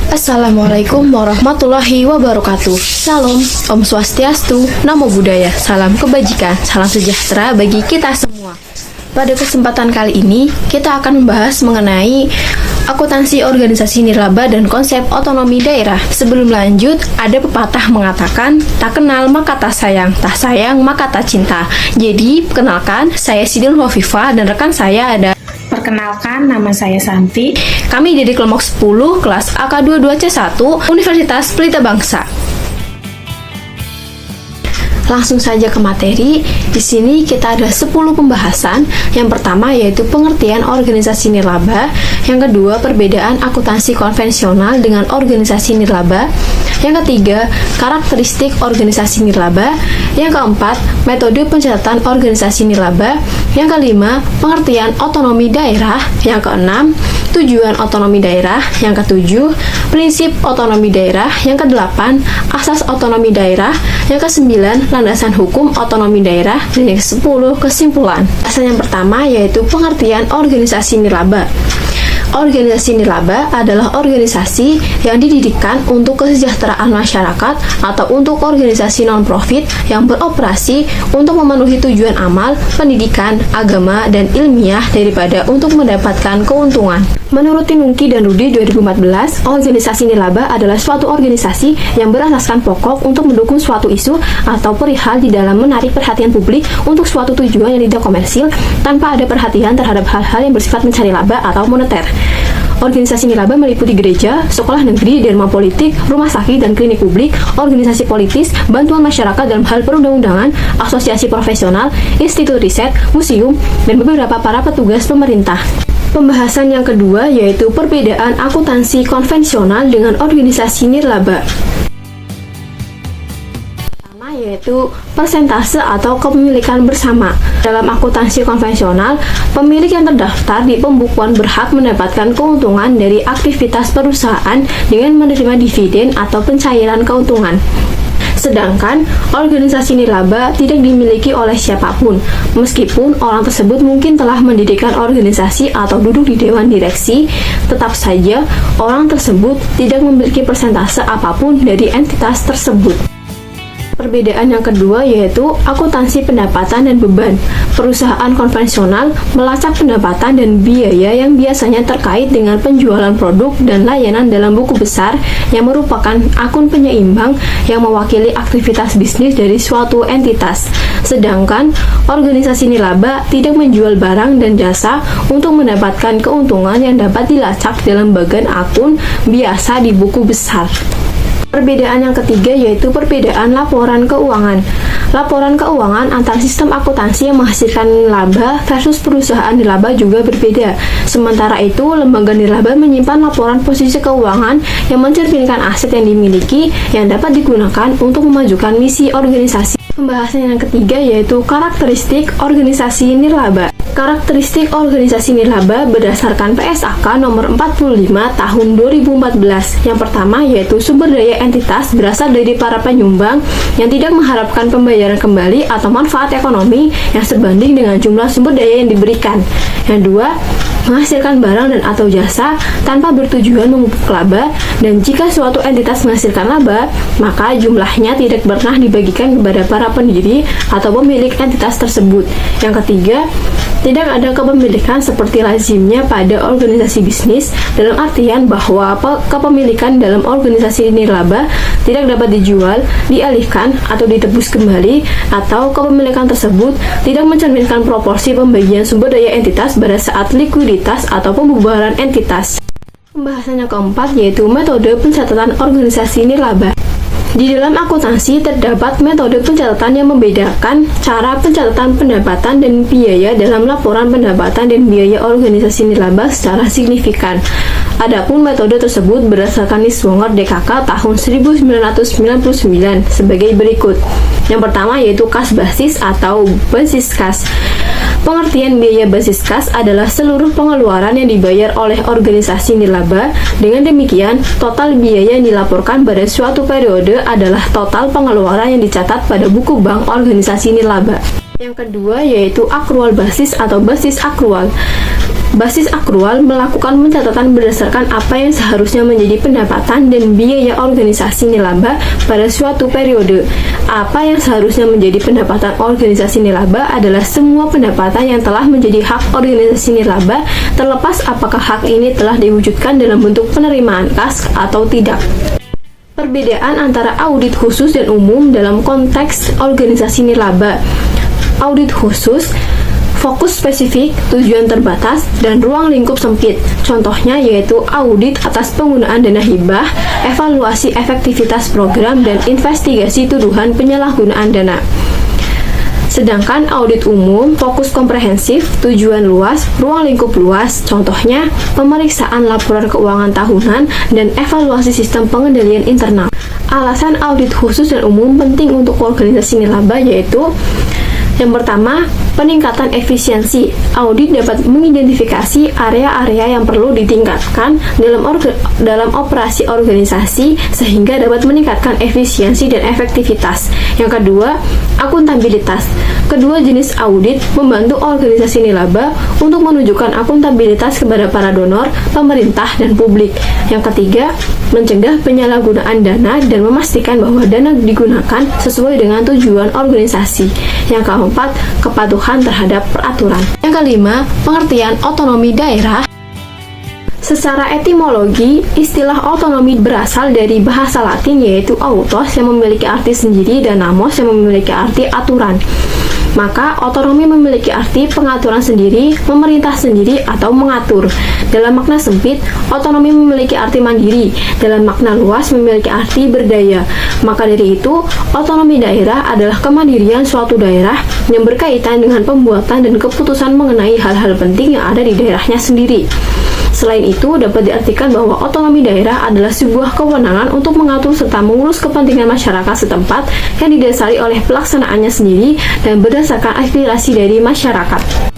Assalamualaikum warahmatullahi wabarakatuh. Salam, Om Swastiastu, Namo Buddhaya, salam kebajikan, salam sejahtera bagi kita semua. Pada kesempatan kali ini, kita akan membahas mengenai akuntansi organisasi nirlaba dan konsep otonomi daerah. Sebelum lanjut, ada pepatah mengatakan, tak kenal maka tak sayang maka tak cinta. Jadi, perkenalkan, saya Sidil Hovifa dan rekan saya ada. Perkenalkan, nama saya Santi. Kami dari kelompok 10 kelas AK22C1 Universitas Pelita Bangsa. Langsung saja ke materi. Di sini kita ada 10 pembahasan. Yang pertama yaitu pengertian organisasi nirlaba, yang kedua perbedaan akuntansi konvensional dengan organisasi nirlaba, yang ketiga karakteristik organisasi nirlaba, yang keempat metode pencatatan organisasi nirlaba, yang kelima pengertian otonomi daerah, yang keenam tujuan otonomi daerah, yang ketujuh prinsip otonomi daerah, yang kedelapan asas otonomi daerah, yang kesembilan landasan hukum otonomi daerah, dan yang ke-10 kesimpulan. Asal yang pertama yaitu pengertian organisasi nirlaba. Organisasi nirlaba adalah organisasi yang didirikan untuk kesejahteraan masyarakat atau untuk organisasi non-profit yang beroperasi untuk memenuhi tujuan amal, pendidikan, agama, dan ilmiah daripada untuk mendapatkan keuntungan. Menurut Tinungki dan Rudi 2014, organisasi nirlaba adalah suatu organisasi yang berasaskan pokok untuk mendukung suatu isu atau perihal di dalam menarik perhatian publik untuk suatu tujuan yang tidak komersil tanpa ada perhatian terhadap hal-hal yang bersifat mencari laba atau moneter. Organisasi nirlaba meliputi gereja, sekolah negeri, derma politik, rumah sakit dan klinik publik, organisasi politis, bantuan masyarakat dalam hal perundang-undangan, asosiasi profesional, institut riset, museum, dan beberapa para petugas pemerintah. Pembahasan yang kedua yaitu perbedaan akuntansi konvensional dengan organisasi nirlaba, yaitu persentase atau kepemilikan bersama. Dalam akuntansi konvensional, pemilik yang terdaftar di pembukuan berhak mendapatkan keuntungan dari aktivitas perusahaan dengan menerima dividen atau pencairan keuntungan. Sedangkan organisasi nirlaba tidak dimiliki oleh siapapun, meskipun orang tersebut mungkin telah mendirikan organisasi atau duduk di dewan direksi, tetap saja orang tersebut tidak memiliki persentase apapun dari entitas tersebut. Perbedaan yang kedua yaitu akuntansi pendapatan dan beban. Perusahaan konvensional melacak pendapatan dan biaya yang biasanya terkait dengan penjualan produk dan layanan dalam buku besar yang merupakan akun penyeimbang yang mewakili aktivitas bisnis dari suatu entitas. Sedangkan organisasi nirlaba tidak menjual barang dan jasa untuk mendapatkan keuntungan yang dapat dilacak dalam bagian akun biasa di buku besar. Perbedaan yang ketiga yaitu perbedaan laporan keuangan. Laporan keuangan antara sistem akuntansi yang menghasilkan laba versus perusahaan nirlaba juga berbeda. Sementara itu, lembaga nirlaba menyimpan laporan posisi keuangan yang mencerminkan aset yang dimiliki yang dapat digunakan untuk memajukan misi organisasi. Pembahasan yang ketiga yaitu karakteristik organisasi nirlaba. Karakteristik organisasi nirlaba berdasarkan PSAK nomor 45 tahun 2014. Yang pertama yaitu sumber daya entitas berasal dari para penyumbang yang tidak mengharapkan pembayaran kembali atau manfaat ekonomi yang sebanding dengan jumlah sumber daya yang diberikan. Yang dua, menghasilkan barang dan atau jasa tanpa bertujuan memupuk laba, dan jika suatu entitas menghasilkan laba, maka jumlahnya tidak pernah dibagikan kepada para pendiri atau pemilik entitas tersebut. Yang ketiga, tidak ada kepemilikan seperti lazimnya pada organisasi bisnis, dalam artian bahwa kepemilikan dalam organisasi nirlaba tidak dapat dijual, dialihkan, atau ditebus kembali, atau kepemilikan tersebut tidak mencerminkan proporsi pembagian sumber daya entitas pada saat likuiditas atau pembubaran entitas. Pembahasan yang keempat yaitu metode pencatatan organisasi nirlaba. Di dalam akuntansi terdapat metode pencatatan yang membedakan cara pencatatan pendapatan dan biaya dalam laporan pendapatan dan biaya organisasi nirlaba secara signifikan. Adapun metode tersebut berdasarkan Niswonger DKK tahun 1999 sebagai berikut. Yang pertama yaitu kas basis atau basis kas. Pengertian biaya basis kas adalah seluruh pengeluaran yang dibayar oleh organisasi nirlaba. Dengan demikian, total biaya yang dilaporkan pada suatu periode adalah total pengeluaran yang dicatat pada buku bank organisasi nirlaba. Yang kedua yaitu akrual basis atau basis akrual. Basis akrual melakukan pencatatan berdasarkan apa yang seharusnya menjadi pendapatan dan biaya organisasi nilaba pada suatu periode. Apa yang seharusnya menjadi pendapatan organisasi nilaba adalah semua pendapatan yang telah menjadi hak organisasi nilaba, terlepas apakah hak ini telah diwujudkan dalam bentuk penerimaan kas atau tidak. Perbedaan antara audit khusus dan umum dalam konteks organisasi nilaba. Audit khusus fokus spesifik, tujuan terbatas, dan ruang lingkup sempit. Contohnya yaitu audit atas penggunaan dana hibah, evaluasi efektivitas program, dan investigasi tuduhan penyalahgunaan dana. Sedangkan audit umum fokus komprehensif, tujuan luas, ruang lingkup luas. Contohnya pemeriksaan laporan keuangan tahunan dan evaluasi sistem pengendalian internal. Alasan audit khusus dan umum penting untuk organisasi nilaba yaitu yang pertama, peningkatan efisiensi. Audit dapat mengidentifikasi area-area yang perlu ditingkatkan dalam operasi organisasi sehingga dapat meningkatkan efisiensi dan efektivitas. Yang kedua, akuntabilitas. Kedua jenis audit membantu organisasi nilaba untuk menunjukkan akuntabilitas kepada para donor, pemerintah, dan publik. Yang ketiga, mencegah penyalahgunaan dana dan memastikan bahwa dana digunakan sesuai dengan tujuan organisasi. Yang keempat, kepatuhan terhadap peraturan. Yang kelima, pengertian otonomi daerah. Secara etimologi, istilah otonomi berasal dari bahasa Latin yaitu autos yang memiliki arti sendiri dan namos yang memiliki arti aturan. Maka, otonomi memiliki arti pengaturan sendiri, memerintah sendiri, atau mengatur. Dalam makna sempit, otonomi memiliki arti mandiri. Dalam makna luas, memiliki arti berdaya. Maka dari itu, otonomi daerah adalah kemandirian suatu daerah yang berkaitan dengan pembuatan dan keputusan mengenai hal-hal penting yang ada di daerahnya sendiri. Selain itu, dapat diartikan bahwa otonomi daerah adalah sebuah kewenangan untuk mengatur serta mengurus kepentingan masyarakat setempat yang didasari oleh pelaksanaannya sendiri dan berdasarkan aspirasi dari masyarakat.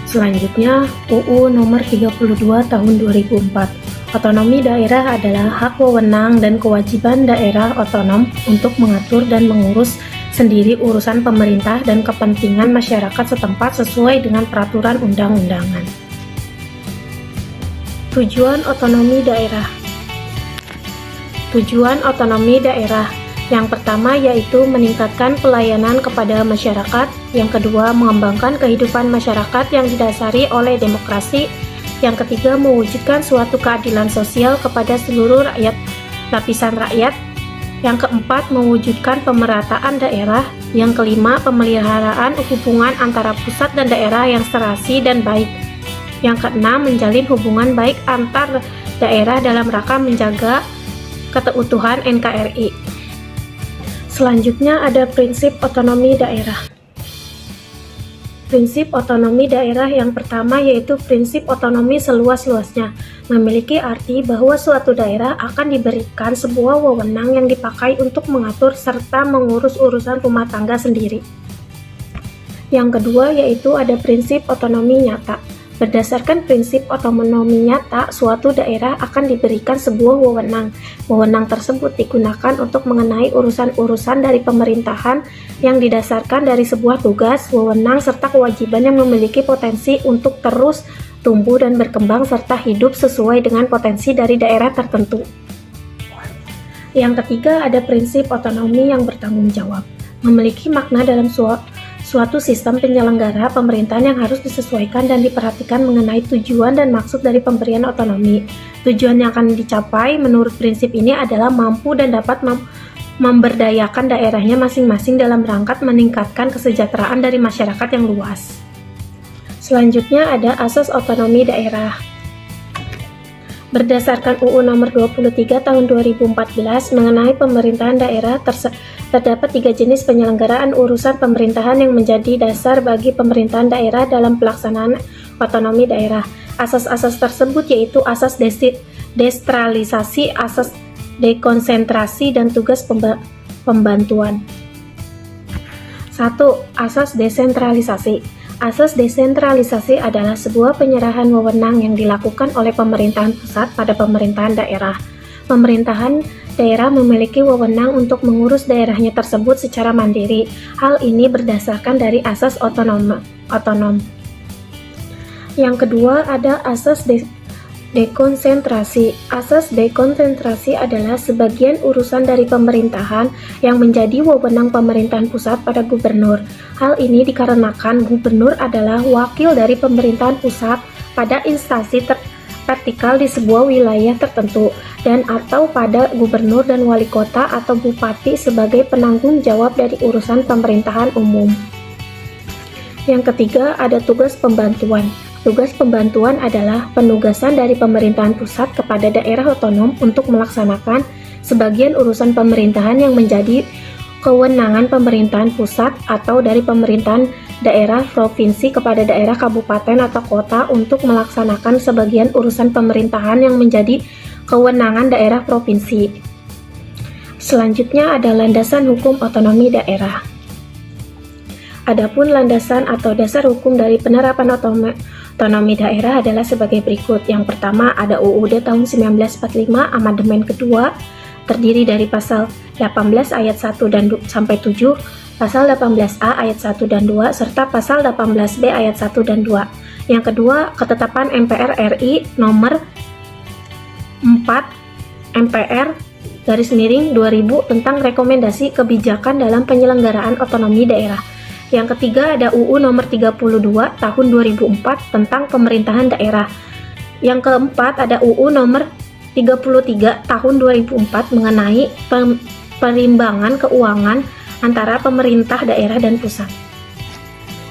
Selanjutnya, UU Nomor 32 Tahun 2004. Otonomi daerah adalah hak wewenang dan kewajiban daerah otonom untuk mengatur dan mengurus sendiri urusan pemerintah dan kepentingan masyarakat setempat sesuai dengan peraturan undang-undangan. Tujuan otonomi daerah. Tujuan otonomi daerah yang pertama yaitu meningkatkan pelayanan kepada masyarakat, yang kedua mengembangkan kehidupan masyarakat yang didasari oleh demokrasi, yang ketiga mewujudkan suatu keadilan sosial kepada seluruh lapisan rakyat, yang keempat mewujudkan pemerataan daerah, yang kelima pemeliharaan hubungan antara pusat dan daerah yang serasi dan baik, yang keenam menjalin hubungan baik antar daerah dalam rangka menjaga keutuhan NKRI. Selanjutnya ada prinsip otonomi daerah. Prinsip otonomi daerah yang pertama yaitu prinsip otonomi seluas-luasnya, memiliki arti bahwa suatu daerah akan diberikan sebuah wewenang yang dipakai untuk mengatur serta mengurus urusan rumah tangga sendiri. Yang kedua yaitu ada prinsip otonomi nyata. Berdasarkan prinsip otonomi nyata, suatu daerah akan diberikan sebuah wewenang. Wewenang tersebut digunakan untuk mengenai urusan-urusan dari pemerintahan yang didasarkan dari sebuah tugas, wewenang, serta kewajiban yang memiliki potensi untuk terus tumbuh dan berkembang serta hidup sesuai dengan potensi dari daerah tertentu. Yang ketiga ada prinsip otonomi yang bertanggung jawab. Memiliki makna dalam suatu sistem penyelenggara pemerintahan yang harus disesuaikan dan diperhatikan mengenai tujuan dan maksud dari pemberian otonomi. Tujuan yang akan dicapai menurut prinsip ini adalah mampu dan dapat memberdayakan daerahnya masing-masing dalam rangka meningkatkan kesejahteraan dari masyarakat yang luas. Selanjutnya ada asas otonomi daerah. Berdasarkan UU Nomor 23 Tahun 2014 mengenai pemerintahan daerah terdapat 3 jenis penyelenggaraan urusan pemerintahan yang menjadi dasar bagi pemerintahan daerah dalam pelaksanaan otonomi daerah. Asas-asas tersebut yaitu asas desentralisasi, asas dekonsentrasi, dan tugas pembantuan. 1. Asas desentralisasi. Asas desentralisasi adalah sebuah penyerahan wewenang yang dilakukan oleh pemerintahan pusat pada pemerintahan daerah. Pemerintahan daerah memiliki wewenang untuk mengurus daerahnya tersebut secara mandiri. Hal ini berdasarkan dari asas otonom. Yang kedua ada asas dekonsentrasi. Asas dekonsentrasi adalah sebagian urusan dari pemerintahan yang menjadi wewenang pemerintahan pusat pada gubernur. Hal ini dikarenakan gubernur adalah wakil dari pemerintahan pusat pada instansi vertikal di sebuah wilayah tertentu dan atau pada gubernur dan wali kota atau bupati sebagai penanggung jawab dari urusan pemerintahan umum. Yang ketiga ada tugas pembantuan. Tugas pembantuan adalah penugasan dari pemerintahan pusat kepada daerah otonom untuk melaksanakan sebagian urusan pemerintahan yang menjadi kewenangan pemerintahan pusat atau dari pemerintahan daerah provinsi kepada daerah kabupaten atau kota untuk melaksanakan sebagian urusan pemerintahan yang menjadi kewenangan daerah provinsi. Selanjutnya ada landasan hukum otonomi daerah. Adapun landasan atau dasar hukum dari penerapan otonomi daerah adalah sebagai berikut. Yang pertama ada UUD tahun 1945 amandemen kedua, terdiri dari pasal 18 ayat 1 dan sampai 7, pasal 18A ayat 1 dan 2, serta pasal 18B ayat 1 dan 2. Yang kedua, ketetapan MPR RI nomor 4 MPR _2000 tentang rekomendasi kebijakan dalam penyelenggaraan otonomi daerah. Yang ketiga ada UU nomor 32 tahun 2004 tentang pemerintahan daerah. Yang keempat ada UU nomor 33 tahun 2004 mengenai perimbangan keuangan antara pemerintah daerah dan pusat.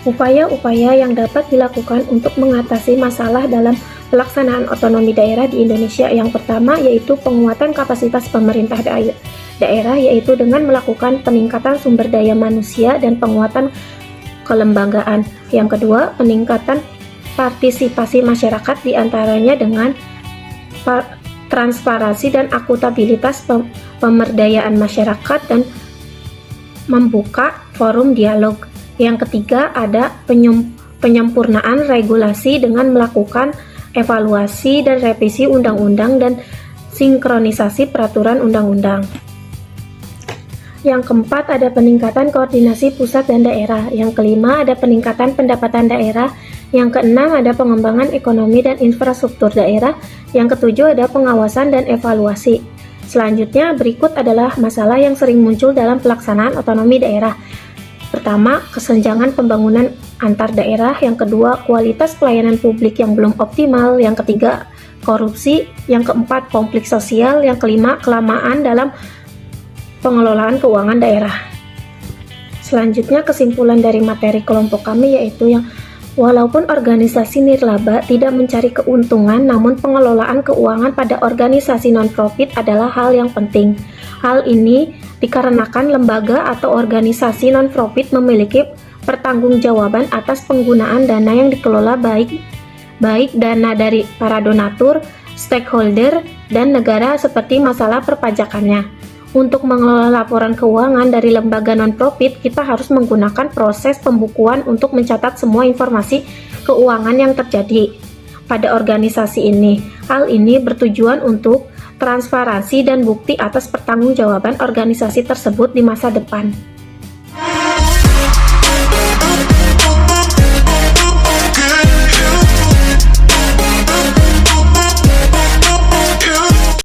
Upaya-upaya yang dapat dilakukan untuk mengatasi masalah dalam pelaksanaan otonomi daerah di Indonesia yang pertama yaitu penguatan kapasitas pemerintah daerah yaitu dengan melakukan peningkatan sumber daya manusia dan penguatan kelembagaan. Yang kedua, peningkatan partisipasi masyarakat diantaranya dengan transparansi dan akuntabilitas pemberdayaan masyarakat dan membuka forum dialog. Yang ketiga ada penyempurnaan regulasi dengan melakukan evaluasi dan revisi undang-undang dan sinkronisasi peraturan undang-undang. Yang keempat ada peningkatan koordinasi pusat dan daerah. Yang kelima ada peningkatan pendapatan daerah. Yang keenam ada pengembangan ekonomi dan infrastruktur daerah. Yang ketujuh ada pengawasan dan evaluasi. Selanjutnya berikut adalah masalah yang sering muncul dalam pelaksanaan otonomi daerah. Pertama, kesenjangan pembangunan antar daerah. Yang kedua, kualitas pelayanan publik yang belum optimal. Yang ketiga, korupsi. Yang keempat, konflik sosial. Yang kelima, kelamaan dalam pengelolaan keuangan daerah. Selanjutnya, kesimpulan dari materi kelompok kami yaitu yang walaupun organisasi nirlaba tidak mencari keuntungan, namun pengelolaan keuangan pada organisasi non-profit adalah hal yang penting. Hal ini dikarenakan lembaga atau organisasi non-profit memiliki pertanggungjawaban atas penggunaan dana yang dikelola baik dana dari para donatur, stakeholder, dan negara seperti masalah perpajakannya. Untuk mengelola laporan keuangan dari lembaga non-profit, kita harus menggunakan proses pembukuan untuk mencatat semua informasi keuangan yang terjadi pada organisasi ini. Hal ini bertujuan untuk transparansi dan bukti atas pertanggungjawaban organisasi tersebut di masa depan.